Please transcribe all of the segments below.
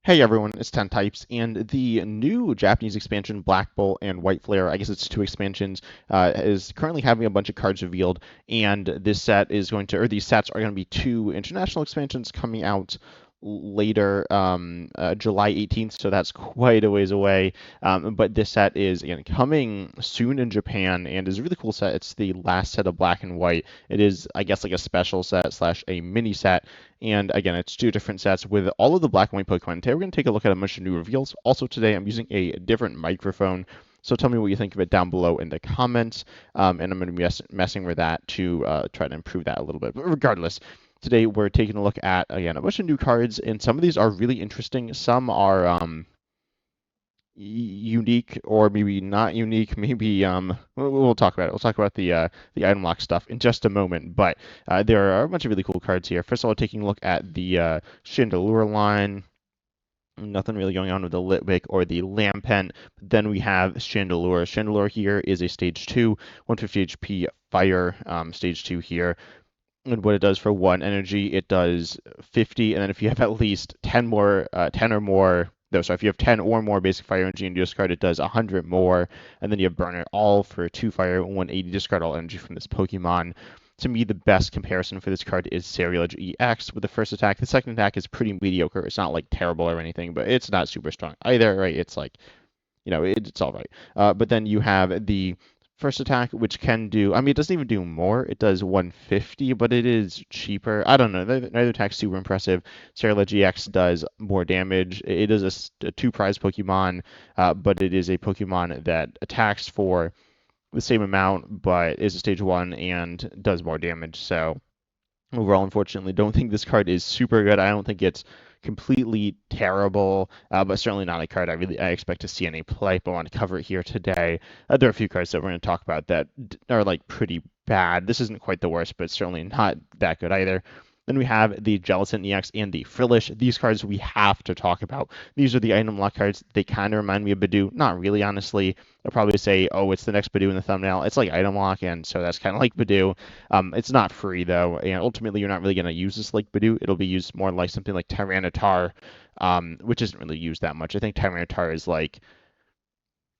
Hey everyone, it's 10 Types, and the new Japanese expansion, Black Bolt and White Flare, I guess it's two expansions, is currently having a bunch of cards revealed, and this set is going to, or these sets are going to be two international expansions coming out later, July 18th, so that's quite a ways away. But this set is again coming soon in Japan and is a really cool set. It's the last set of Black and White. It is, I guess, like a special set slash a mini set. And again, it's two different sets with all of the Black and White Pokemon. Today we're going to take a look at a bunch of new reveals. Also today I'm using a different microphone. So tell me what you think of it down below in the comments. And I'm going to be messing with that to try to improve that a little bit. But regardless, today we're taking a look at, again, a bunch of new cards. And some of these are really interesting. Some are unique or maybe not unique. Maybe we'll talk about it. We'll talk about the item lock stuff in just a moment. But there are a bunch of really cool cards here. First of all, taking a look at the Chandelure line. Nothing really going on with the Litwick or the Lampent. But then we have Chandelure. Chandelure here is a stage 2, 150 HP fire, stage 2 here. And what it does for 1 energy, it does 50. And then if you have at least 10 more, 10 or more, no, sorry, if you have 10 or more basic fire energy in your discard, it does 100 more. And then you have Burn It All for 2 fire, 180, discard all energy from this Pokemon. To me, the best comparison for this card is Ceruledge EX with the first attack. The second attack is pretty mediocre. It's not like terrible or anything, but it's not super strong either, right? It's like, it's all right. But then you have the first attack, which can do, I mean, it doesn't even do more. It does 150, but it is cheaper. I don't know. Neither attack's super impressive. Ceruledge EX does more damage. It is a two prize Pokemon, but it is a Pokemon that attacks for the same amount, but is a stage 1 and does more damage. So overall, unfortunately, don't think this card is super good. I don't think it's completely terrible, but certainly not a card I expect to see any play. But I want to cover it here today. There are a few cards that we're going to talk about that are like pretty bad. This isn't quite the worst, but certainly not that good either. Then we have the Jellicent EX and the Frillish. These cards we have to talk about. These are the item lock cards. They kind of remind me of Badoo. Not really, honestly. I'll probably say, oh, it's the next Badoo in the thumbnail. It's like item lock, and so that's kind of like Badoo. It's not free, though, and ultimately you're not really going to use this like Badoo. It'll be used more like something like Tyranitar, which isn't really used that much. I think Tyranitar is like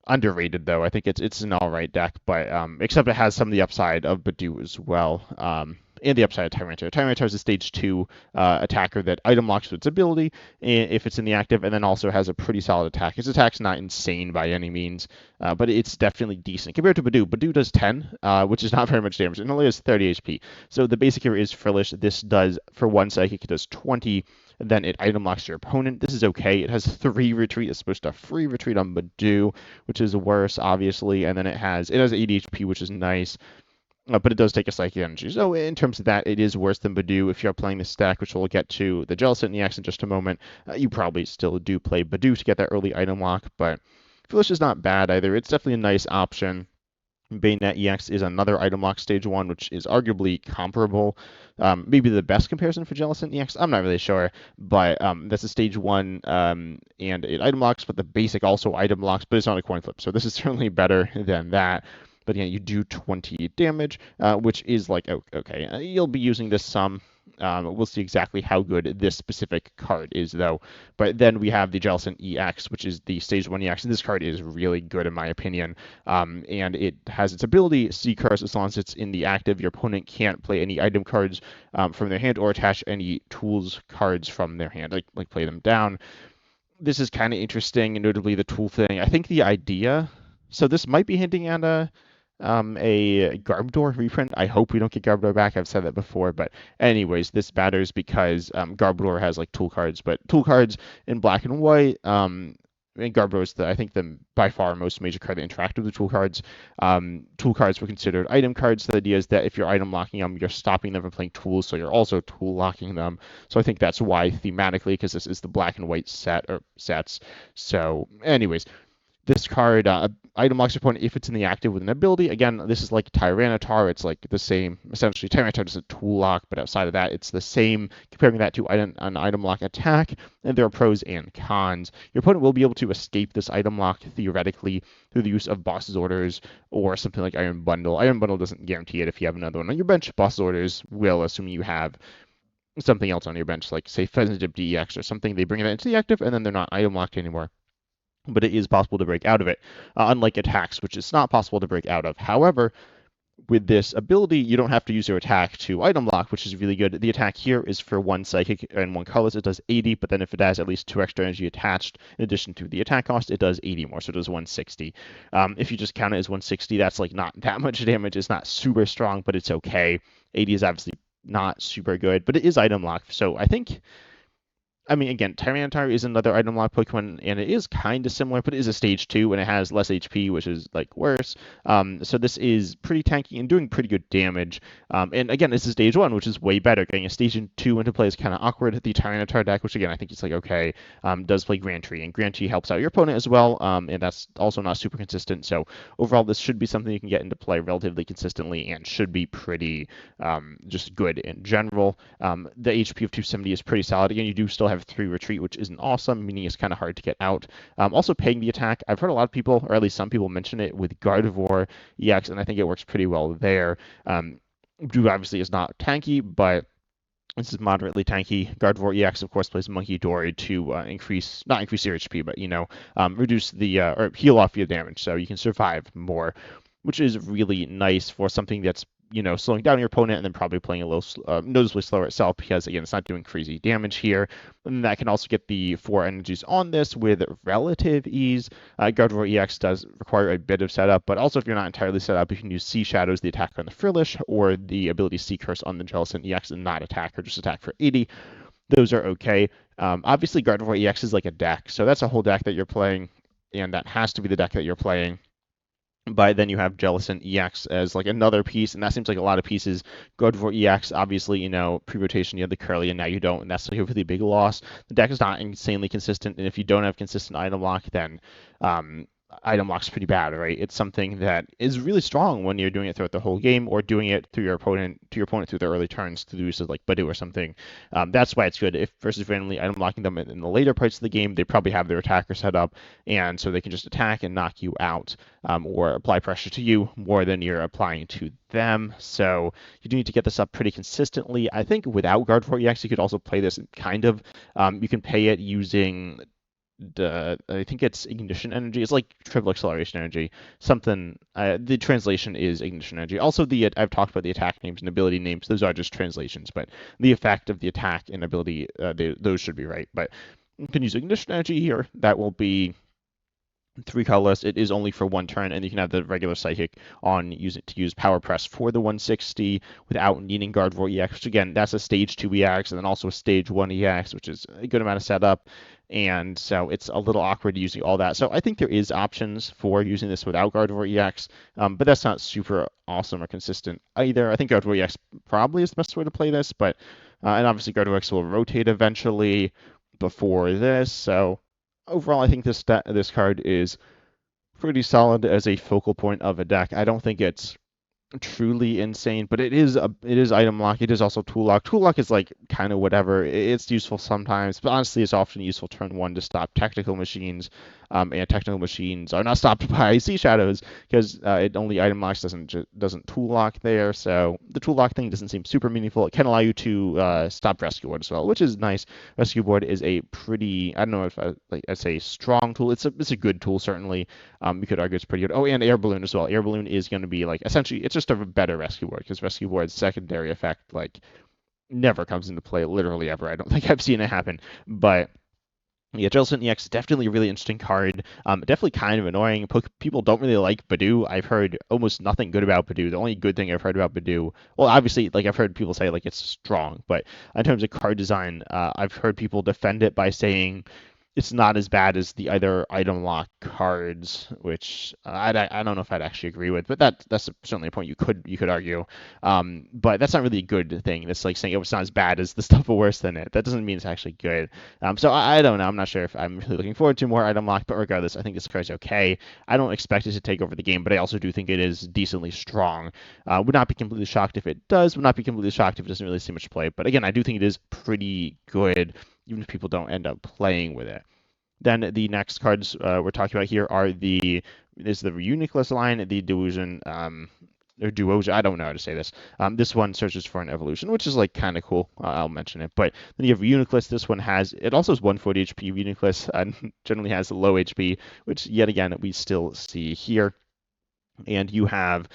underrated, though. I think it's an all right deck, but except it has some of the upside of Badoo as well. And the upside of Tyranitar. Tyranitar is a stage 2 attacker that item locks with its ability if it's in the active, and then also has a pretty solid attack. Its attack's not insane by any means, but it's definitely decent compared to Badoo. Badoo does 10, which is not very much damage. It only has 30 HP. So the basic here is Frillish. This does, for 1 psychic, it does 20. Then it item locks your opponent. This is okay. It has 3 retreat. It's supposed to free retreat on Badoo, which is worse, obviously. And then it has 80 HP, which is nice. But it does take a psychic energy. So in terms of that, it is worse than Badoo. If you're playing this stack, which we'll get to the Jellicent EX in just a moment, you probably still do play Badoo to get that early item lock. But Frillish is not bad either. It's definitely a nice option. Bayonet EX is another item lock stage 1, which is arguably comparable. Maybe the best comparison for Jellicent EX. I'm not really sure, but that's a stage 1 and it item locks, but the basic also item locks, but it's not a coin flip. So this is certainly better than that. But yeah, you do 20 damage, which is like, okay. You'll be using this some. We'll see exactly how good this specific card is, though. But then we have the Jellicent EX, which is the Stage 1 EX, and this card is really good in my opinion. And it has its ability, C-Curse, as long as it's in the active. Your opponent can't play any item cards from their hand or attach any tools cards from their hand, like play them down. This is kind of interesting, and notably the tool thing. I think the idea... So this might be hinting at a Garbodor reprint. I hope we don't get Garbodor back. I've said that before, but anyways, this matters because Garbodor has like tool cards, but tool cards in Black and White. And Garbodor is I think the by far most major card that interacted with the tool cards. Tool cards were considered item cards. The idea is that if you're item locking them, you're stopping them from playing tools, so you're also tool locking them. So I think that's why thematically, because this is the Black and White set or sets. So, anyways, this card item locks your opponent if it's in the active with an ability. Again, this is like Tyranitar. It's like the same. Essentially, Tyranitar does a tool lock, but outside of that, it's the same. Comparing that to an item lock attack, and there are pros and cons. Your opponent will be able to escape this item lock theoretically through the use of Boss's Orders or something like Iron Bundle. Iron Bundle doesn't guarantee it if you have another one on your bench. Boss's Orders will, assuming you have something else on your bench, like say Fezandip DEX or something. They bring it into the active, and then they're not item locked anymore. But it is possible to break out of it, unlike attacks, which is not possible to break out of. However, with this ability, you don't have to use your attack to item lock, which is really good. The attack here is for 1 psychic and 1 colorless. It does 80, but then if it has at least 2 extra energy attached, in addition to the attack cost, it does 80 more, so it does 160. If you just count it as 160, that's like not that much damage. It's not super strong, but it's okay. 80 is obviously not super good, but it is item lock. So I think, I mean, again, Tyranitar is another item lock Pokemon, and it is kind of similar, but it is a stage 2, and it has less HP, which is, like, worse. So this is pretty tanky and doing pretty good damage. And again, this is stage 1, which is way better. Getting a stage 2 into play is kind of awkward. The Tyranitar deck, which, again, I think it's, like, okay, does play Grantry, and Grantry helps out your opponent as well, and that's also not super consistent. So overall, this should be something you can get into play relatively consistently and should be pretty just good in general. The HP of 270 is pretty solid. Again, you do still have 3 retreat, which isn't awesome, meaning it's kind of hard to get out. Also, paying the attack. I've heard a lot of people, or at least some people, mention it with Gardevoir EX, and I think it works pretty well there. Blue obviously is not tanky, but this is moderately tanky. Gardevoir EX, of course, plays Munkidori to not increase your HP, but, reduce the, or heal off your damage, so you can survive more, which is really nice for something that's slowing down your opponent and then probably playing a little noticeably slower itself because, again, it's not doing crazy damage here. And that can also get the 4 energies on this with relative ease. Gardevoir EX does require a bit of setup, but also if you're not entirely set up, you can use Sea Shadows, the attack on the Frillish, or the ability Sea Curse on the Jellicent EX and not attack, or just attack for 80. Those are okay. Obviously, Gardevoir EX is like a deck, so that's a whole deck that you're playing, and that has to be the deck that you're playing. But then you have Jellicent EX as like another piece, and that seems like a lot of pieces. Gardevoir EX, obviously, pre-rotation you had the Curly, and now you don't, and that's like a really big loss. The deck is not insanely consistent, and if you don't have consistent item lock, then item lock's pretty bad, right? It's something that is really strong when you're doing it throughout the whole game, or doing it through your opponent through the early turns through uses like Badoo or something. That's why it's good. If versus randomly item locking them in the later parts of the game, they probably have their attacker set up, and so they can just attack and knock you out, or apply pressure to you more than you're applying to them. So you do need to get this up pretty consistently. I think without Gardevoir EX, you could also play this kind of. You can pay it using I think it's ignition energy. It's like triple acceleration energy. Something. The translation is ignition energy. Also, I've talked about the attack names and ability names. Those are just translations, but the effect of the attack and ability, those should be right. But you can use ignition energy here. That will be 3 colorless. It is only for 1 turn, and you can have the regular psychic on use power press for the 160 without needing Gardevoir EX, which again, that's a stage 2 EX and then also a stage 1 EX, which is a good amount of setup. And so it's a little awkward using all that. So I think there is options for using this without Gardevoir EX, but that's not super awesome or consistent either. I think Gardevoir EX probably is the best way to play this, but and obviously Gardevoir EX will rotate eventually before this, so overall, I think this card is pretty solid as a focal point of a deck. I don't think it's truly insane, but it is item lock. It is also tool lock. Tool lock is like kind of whatever. It's useful sometimes, but honestly, it's often useful turn 1 to stop technical machines. And technical machines are not stopped by Sea Shadows because it only item locks, doesn't tool lock there. So the tool lock thing doesn't seem super meaningful. It can allow you to stop Rescue Board as well, which is nice. Rescue Board is a pretty, I don't know if I'd say strong tool. It's a good tool certainly. You could argue it's pretty good. Oh, and Air Balloon as well. Air Balloon is going to be like essentially it's just a better Rescue Board because Rescue Board's secondary effect like never comes into play literally ever. I don't think I've seen it happen, but. Yeah, Jellicent EX, definitely a really interesting card. Definitely kind of annoying. People don't really like Badoo. I've heard almost nothing good about Badoo. The only good thing I've heard about Badoo, well, obviously, like I've heard people say like it's strong, but in terms of card design, I've heard people defend it by saying it's not as bad as the other item lock cards, which I don't know if I'd actually agree with, but that's certainly a point you could argue. But that's not really a good thing. It's like saying it's not as bad as the stuff worse than it. That doesn't mean it's actually good. So I don't know. I'm not sure if I'm really looking forward to more item lock, but regardless, I think this card's okay. I don't expect it to take over the game, but I also do think it is decently strong. Would not be completely shocked if it does. Would not be completely shocked if it doesn't really see much play. But again, I do think it is pretty good, even if people don't end up playing with it. Then the next cards we're talking about here are the Reuniclus line, the Delusion or Duoja, I don't know how to say this. This one searches for an evolution, which is like kind of cool. I'll mention it. But then you have Uniclus. This one it also has 140 HP. Uniclus generally has low HP, which yet again we still see here. And you have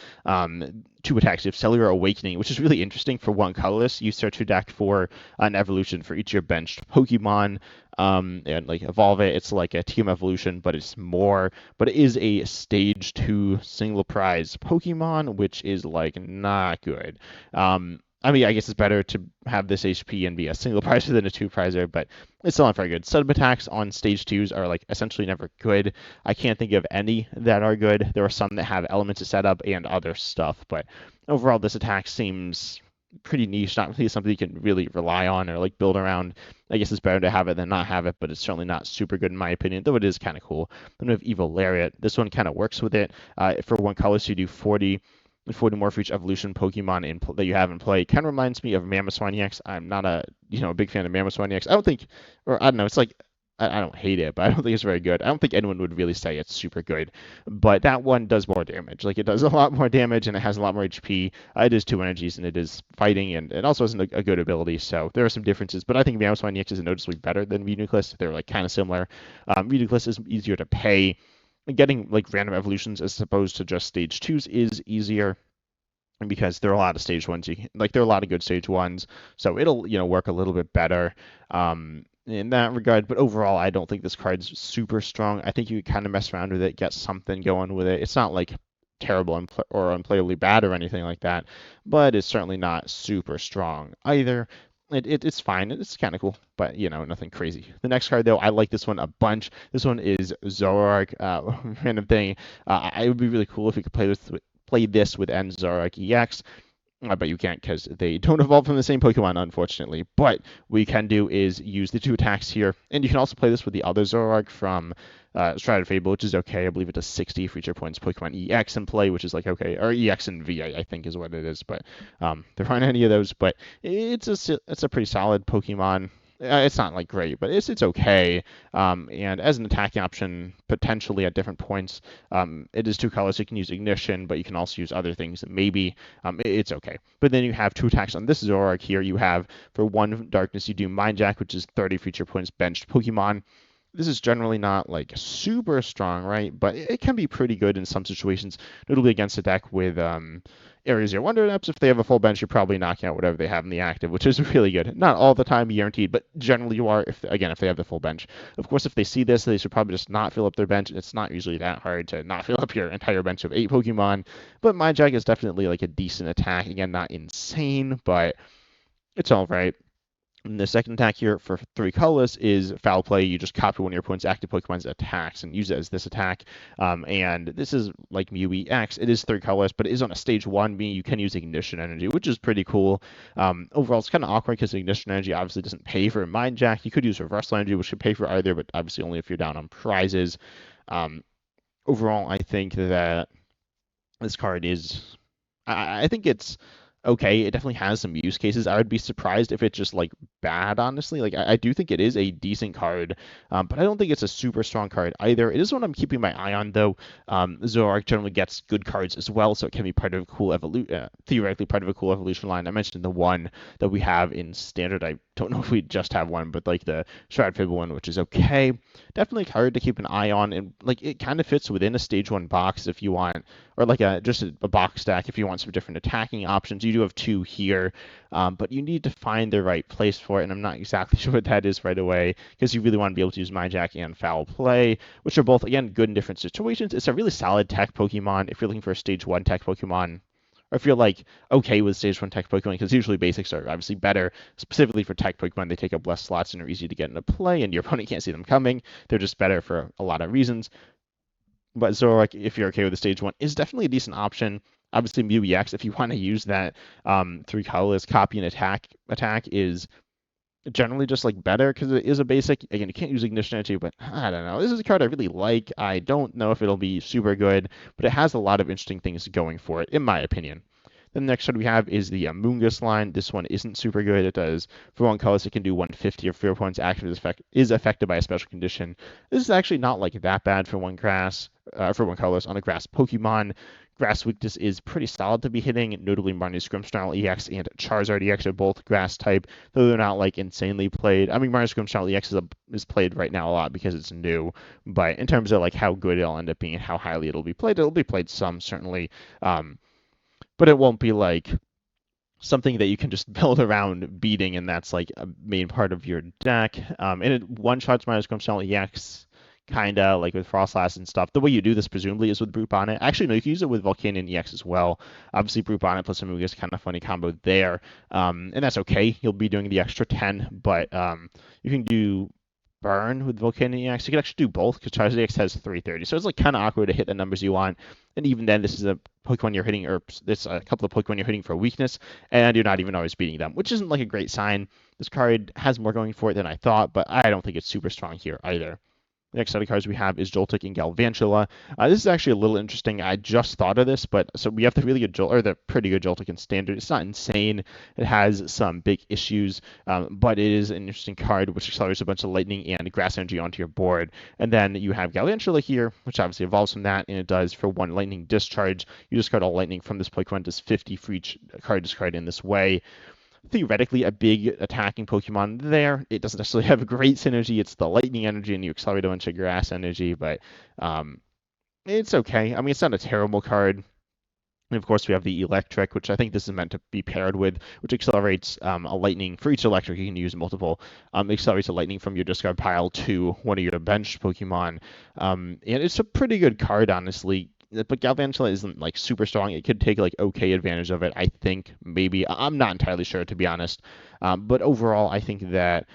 two attacks. You have Cellular Awakening, which is really interesting for one colorless. You start your deck for an evolution for each of your benched Pokemon, and like evolve it. It's like a team evolution, but it's more. But it is a stage 2 single prize Pokemon, which is like not good. I mean, I guess it's better to have this HP and be a single prizer than a two prizer, but it's still not very good. Sub attacks on stage 2s are like essentially never good. I can't think of any that are good. There are some that have elements of setup and other stuff, but overall, this attack seems pretty niche, not really something you can really rely on or like build around. I guess it's better to have it than not have it, but it's certainly not super good in my opinion, though it is kind of cool. Then we have Evil Lariat. This one kind of works with it. For one color, so you do 40 and 40 more for each evolution Pokemon that you have in play. Kind of reminds me of Mamoswine EX. I'm not a big fan of Mamoswine EX. I don't think, or I don't know, it's like I don't hate it, but I don't think it's very good. I don't think anyone would really say it's super good. But that one does more damage. Like it does a lot more damage and it has a lot more HP. It is two energies and it is fighting and it also has a good ability. So there are some differences. But I think Mamoswine EX is noticeably better than Uniclus. They're like kind of similar. Uniclus is easier to pay. Getting like random evolutions as opposed to just stage 2s is easier because there are a lot of stage 1s. There are a lot of good stage 1s, so it'll work a little bit better in that regard. But overall, I don't think this card's super strong. I think you kind of mess around with it, get something going with it. It's not like terrible or unplayably bad or anything like that, but it's certainly not super strong either. It's fine. It's kind of cool, but nothing crazy. The next card though, I like this one a bunch. This one is Zoroark. Random thing. It would be really cool if we could play this with N Zoroark EX. But you can't because they don't evolve from the same Pokemon, unfortunately. But what you can do is use the two attacks here, and you can also play this with the other Zoroark from Shrouded Fable, which is okay. I believe it does 60 feature points Pokemon EX in play, which is like okay, or EX and V, I think is what it is. But there aren't any of those. But it's a pretty solid Pokemon. It's not like great, but it's okay. And as an attacking option, potentially at different points, it is two colors. So you can use Ignition, but you can also use other things. Maybe it's okay. But then you have two attacks on this Zoroark here. You have for one darkness, you do Mind Jack, which is 30 feature points benched Pokemon. This is generally not like super strong, right? But it can be pretty good in some situations. Notably against a deck with Area Zero Wonder Naps. If they have a full bench, you're probably knocking out whatever they have in the active, which is really good. Not all the time guaranteed, but generally you are. If they have the full bench. Of course, if they see this, they should probably just not fill up their bench. It's not usually that hard to not fill up your entire bench of 8 Pokemon. But Mind Jack is definitely like a decent attack. Again, not insane, but it's all right. And the second attack here for 3 colorless is Foul Play. You just copy one of your opponent's active Pokemon's attacks and use it as this attack. And this is like Mew EX. It is 3 colorless, but it is on a stage 1, meaning you can use Ignition Energy, which is pretty cool. Overall, it's kind of awkward because Ignition Energy obviously doesn't pay for Mind Jack. You could use Reversal Energy, which should pay for either, but obviously only if you're down on prizes. Overall, I think that this card is... I think it's okay. It definitely has some use cases. I would be surprised if it's just like bad, honestly. Like I do think it is a decent card, but I don't think it's a super strong card either. It is one I'm keeping my eye on though. Zoroark generally gets good cards as well, so it can be part of a cool theoretically part of a cool evolution line. I mentioned the one that we have in standard. I don't know if we just have one, but like the Shrouded Fable one, which is okay. Definitely a card to keep an eye on, and like it kind of fits within a stage 1 box if you want, or like just a box stack if you want some different attacking options. You do have 2 here, but you need to find the right place for it, and I'm not exactly sure what that is right away, because you really want to be able to use Mind Jack and Foul Play, which are both, again, good in different situations. It's a really solid tech Pokemon if you're looking for a stage 1 tech Pokemon, or if you're like okay with stage 1 tech Pokemon, because usually basics are obviously better. Specifically for tech Pokemon, they take up less slots and are easy to get into play, and your opponent can't see them coming. They're just better for a lot of reasons. But Zoroark, if you're okay with the stage 1, is definitely a decent option. Obviously, Mew EX, if you want to use that 3 colorless copy and attack is generally just like better because it is a basic. Again, you can't use Ignition Energy, but I don't know. This is a card I really like. I don't know if it'll be super good, but it has a lot of interesting things going for it, in my opinion. Then the next card we have is the Amoonguss line. This one isn't super good. It does, for 1 colorless, it can do 150 or 4 points. Active is affected by a special condition. This is actually not like that bad for 1 colorless on a grass Pokemon. Grass weakness is pretty solid to be hitting, notably Marnie's Grimmsnarl EX and Charizard EX are both grass type, though they're not like insanely played. I mean, Marnie's Grimmsnarl EX is played right now a lot because it's new, but in terms of like how good it'll end up being and how highly it'll be played some certainly, um, but it won't be like something that you can just build around beating, and that's like a main part of your deck. And it one shots minus Grimmsnarl EX, kinda like with Frostlass and stuff. The way you do this presumably is with Brute Bonnet. Actually, no, you can use it with Volcanion EX as well. Obviously, Brute Bonnet plus Amoonguss is kind of funny combo there, and that's okay. You'll be doing the extra 10, but you can do Burn with Volcanion EX. You can actually do both because Charizard EX has 330, so it's like kind of awkward to hit the numbers you want. And even then, this is a Pokemon you're hitting, or this a couple of Pokemon you're hitting for weakness, and you're not even always beating them, which isn't like a great sign. This card has more going for it than I thought, but I don't think it's super strong here either. The next set of cards we have is Joltik and Galvantula. This is actually a little interesting. I just thought of this, but so we have the really good or the pretty good Joltik in Standard. It's not insane. It has some big issues, but it is an interesting card which accelerates a bunch of lightning and grass energy onto your board. And then you have Galvantula here, which obviously evolves from that, and it does for 1 lightning discharge. You discard all lightning from this Pokemon, does 50 for each card discarded in this way. Theoretically a big attacking Pokemon there. It doesn't necessarily have a great synergy. It's the lightning energy and you accelerate a bunch of grass energy, but it's okay. I mean, it's not a terrible card. And of course, we have the electric, which I think this is meant to be paired with, which accelerates a lightning. For each electric, you can use multiple. Accelerates a lightning from your discard pile to one of your bench Pokemon. And it's a pretty good card, honestly. But Galvantula isn't like super strong. It could take like okay advantage of it, I think. Maybe. I'm not entirely sure, to be honest. But overall, I think that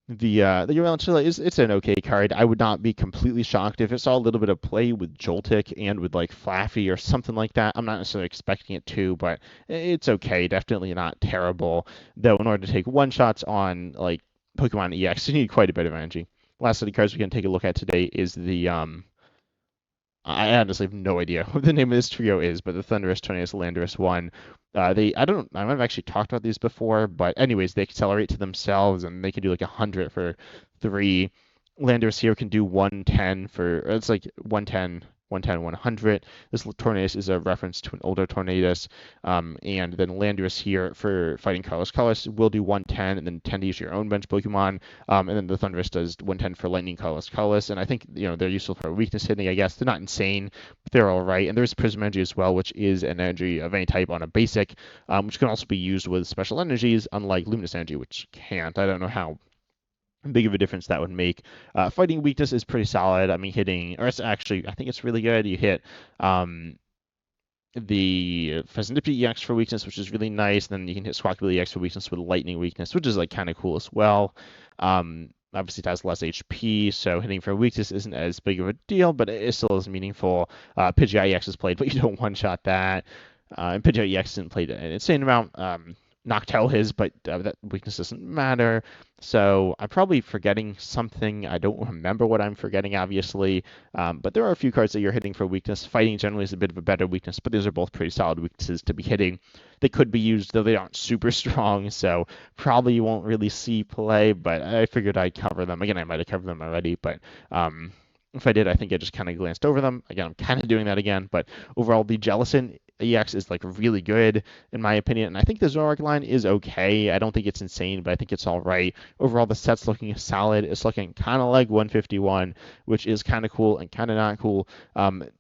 the Galvantula it's an okay card. I would not be completely shocked if it saw a little bit of play with Joltik and with like Flaffy or something like that. I'm not necessarily expecting it to, but it's okay. Definitely not terrible. Though in order to take one shots on like Pokemon EX, you need quite a bit of energy. Last set of cards we can take a look at today is the I honestly have no idea what the name of this trio is, but the Thundurus, Tornadus, Landorus one. I might have actually talked about these before, but anyways, they accelerate to themselves and they can do like 100 for 3. Landorus here can do 110 for, it's like 110, 110, 100. This Tornadus is a reference to an older Tornadus. And then Landorus here for fighting Colress. Colress will do 110 and then 10 to use your own bench Pokemon. And then the Thundurus does 110 for Lightning Colress. And I think, they're useful for weakness hitting, I guess. They're not insane, but they're all right. And there's Prism Energy as well, which is an energy of any type on a basic, which can also be used with special energies, unlike Luminous Energy, which can't. I don't know how big of a difference that would make. Fighting weakness is pretty solid. I mean, hitting, or it's actually, I think it's really good. You hit the Pheasantipede EX for weakness, which is really nice. Then you can hit Squawkabilly EX for weakness with lightning weakness, which is like kind of cool as well. Obviously, it has less HP, so hitting for weakness isn't as big of a deal, but it still is meaningful. Pidgeot EX is played, but you don't one-shot that. And Pidgeot EX isn't played an insane amount. Noctowl his, but that weakness doesn't matter. So I'm probably forgetting something. I don't remember what I'm forgetting, obviously. But there are a few cards that you're hitting for weakness. Fighting generally is a bit of a better weakness, but these are both pretty solid weaknesses to be hitting. They could be used, though they aren't super strong, so probably you won't really see play, but I figured I'd cover them. Again, I might have covered them already, but if I did, I think I just kind of glanced over them. Again, I'm kind of doing that again, but overall, the Jellicent EX is like really good in my opinion, and I think the Zoroark line is okay. I don't think it's insane, but I think it's all right. Overall, the set's looking solid. It's looking kind of like 151, which is kind of cool and kind of not cool,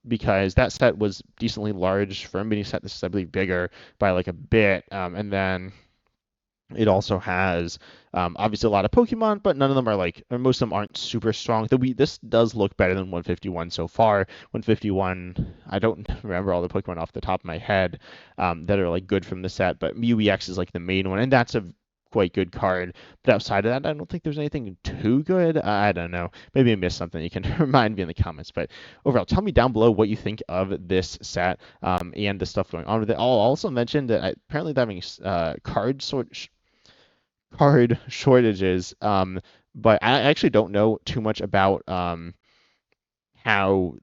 because that set was decently large for a mini set. This is, I believe, bigger by like a bit, and then it also has obviously a lot of Pokemon, but none of them are like, or most of them aren't super strong. This does look better than 151 so far. 151, I don't remember all the Pokemon off the top of my head that are like good from the set, but Mew EX is like the main one, and that's a quite good card. But outside of that, I don't think there's anything too good. I don't know. Maybe I missed something. You can remind me in the comments. But overall, tell me down below what you think of this set and the stuff going on with it. I'll also mention that apparently they're having card shortages, but I actually don't know too much about how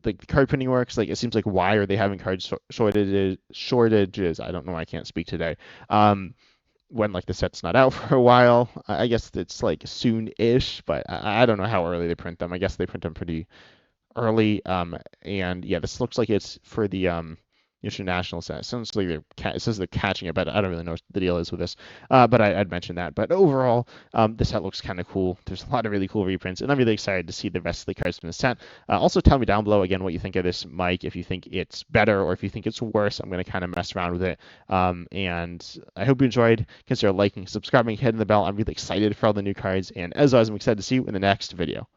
like the card printing works. Like it seems like why are they having card shortages? I don't know. I can't speak today. When like the set's not out for a while. I guess it's like soon-ish, but I don't know how early they print them. I guess they print them pretty early. And yeah, this looks like it's for the Yoshin National set. Sounds like it says they're catching it, but I don't really know what the deal is with this. But I'd mention that. But overall, the set looks kind of cool. There's a lot of really cool reprints, and I'm really excited to see the rest of the cards from the set. Also, tell me down below again what you think of this, Mike. If you think it's better or if you think it's worse, I'm going to kind of mess around with it. And I hope you enjoyed. Consider liking, subscribing, hitting the bell. I'm really excited for all the new cards, and as always, I'm excited to see you in the next video.